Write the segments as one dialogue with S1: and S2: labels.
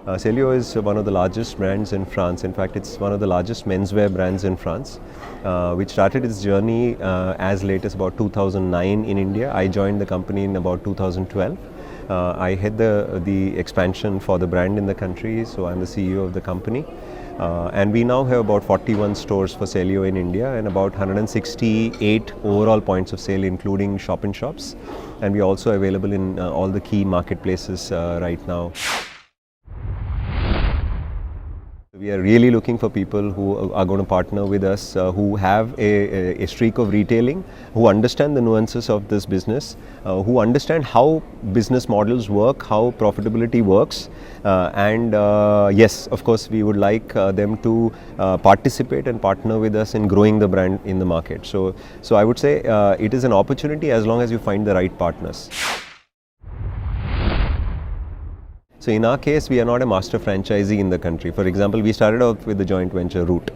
S1: Celio is one of the largest brands in France. In fact, it's one of the largest menswear brands in France, which started its journey as late as about 2009 in India. I joined the company in about 2012. I head the expansion for the brand in the country, so I'm the CEO of the company. And we now have about 41 stores for Celio in India and about 168 overall points of sale, including shop-in-shops. And we're also available in all the key marketplaces right now. We are really looking for people who are going to partner with us, who have a streak of retailing, who understand the nuances of this business, who understand how business models work, how profitability works, and yes, of course, we would like them to participate and partner with us in growing the brand in the market. So I would say it is an opportunity as long as you find the right partners. So in our case, we are not a master franchisee in the country. For example, we started off with the joint venture route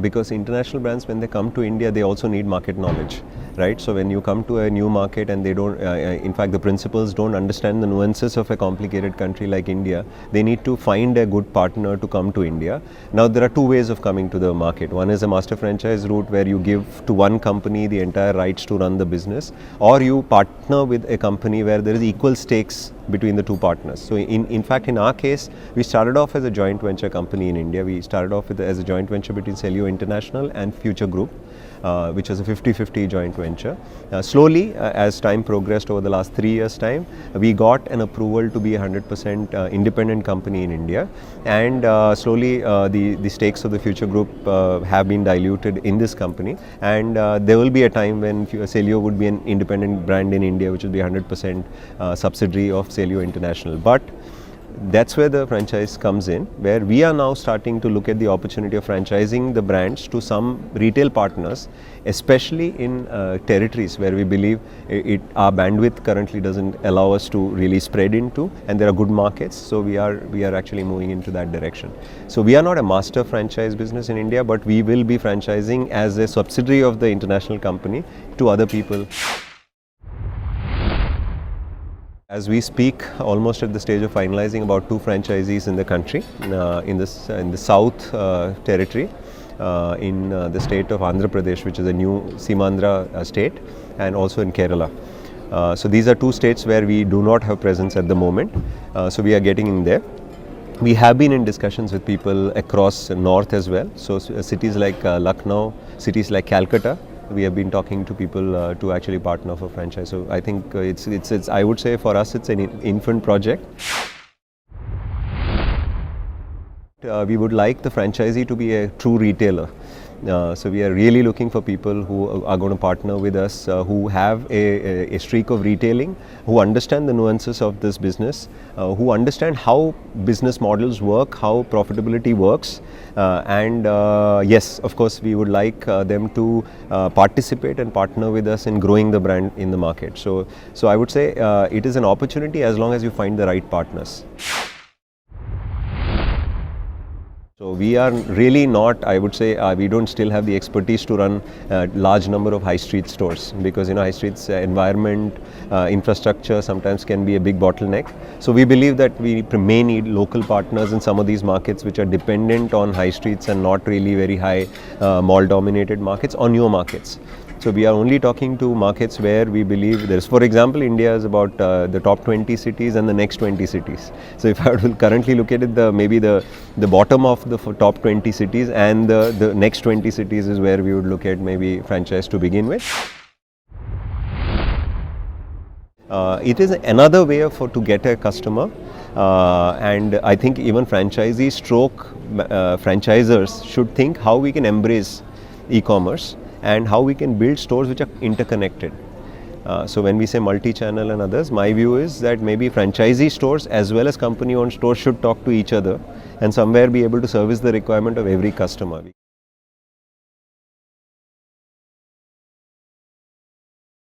S1: because international brands, when they come to India, they also need market knowledge, right? So when you come to a new market and they don't, in fact, the principals don't understand the nuances of a complicated country like India, they need to find a good partner to come to India. Now, there are two ways of coming to the market. One is a master franchise route where you give to one company the entire rights to run the business, or you partner with a company where there is equal stakes between the two partners. So in fact, in our case, we started off as a joint venture company in India. We started off as a joint venture between Celio International and Future Group, which was a 50-50 joint venture. Slowly, as time progressed over the last 3 years' time, we got an approval to be a 100% independent company in India, and slowly the stakes of the Future Group have been diluted in this company, and there will be a time when Celio would be an independent brand in India, which will be 100% subsidiary of Celio International. But that's where the franchise comes in, where we are now starting to look at the opportunity of franchising the brands to some retail partners, especially in territories where we believe our bandwidth currently doesn't allow us to really spread into, and there are good markets. So we are actually moving into that direction. So we are not a master franchise business in India, but we will be franchising as a subsidiary of the international company to other people. As we speak, almost at the stage of finalizing about 2 franchisees in the country, in the South territory, in the state of Andhra Pradesh, which is a new Simandhra state, and also in Kerala. So these are 2 states where we do not have presence at the moment. So we are getting in there. We have been in discussions with people across north as well. So cities like Lucknow, cities like Calcutta, we have been talking to people to actually partner for franchise. So I think it's I would say for us it's an infant project. We would like the franchisee to be a true retailer. So we are really looking for people who are going to partner with us, who have a streak of retailing, who understand the nuances of this business, who understand how business models work, how profitability works, and yes, of course, we would like them to participate and partner with us in growing the brand in the market. So I would say it is an opportunity as long as you find the right partners. So we are really not, I would say, we don't still have the expertise to run a large number of high street stores, because high streets environment, infrastructure sometimes can be a big bottleneck. So we believe that we may need local partners in some of these markets which are dependent on high streets and not really very high mall dominated markets or newer markets. So we are only talking to markets where we believe there's, for example, India is about the top 20 cities and the next 20 cities. So if I would currently look at it, maybe the bottom of the top 20 cities and the next 20 cities is where we would look at maybe franchise to begin with. It is another way to get a customer, and I think even franchisees stroke franchisors should think how we can embrace e-commerce and how we can build stores which are interconnected. So when we say multi-channel and others, my view is that maybe franchisee stores as well as company-owned stores should talk to each other and somewhere be able to service the requirement of every customer.